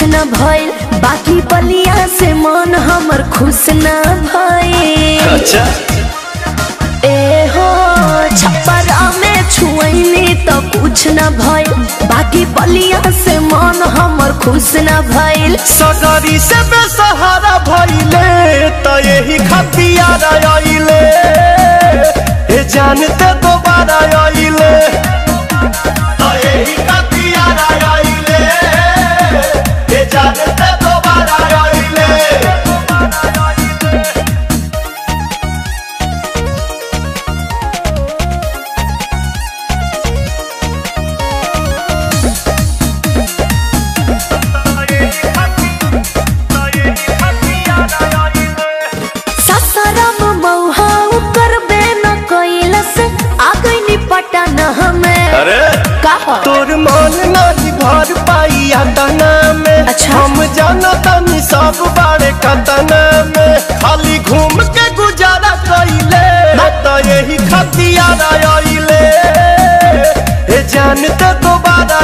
न भइल, बाकी बलिया से मन हमर खुश न भइल। अच्छा ए हो छप्परा में छुएनी तो कुछ न भइल, बाकी बलिया से मन हमर खुश न भइल। सगरी से बेसहारा भइले तो यही खतियार आइले, ए जानते दोबारा आइले तो यही खतियार आइले, ए जानते दोबारा आइले। अरे तोर मन नहीं भर पाई तना में। अच्छा। हम जाना तनी सब बारे कतना में, खाली घूम के गुजारा कइले तो यही खतियार आइले, ए जानते दोबारा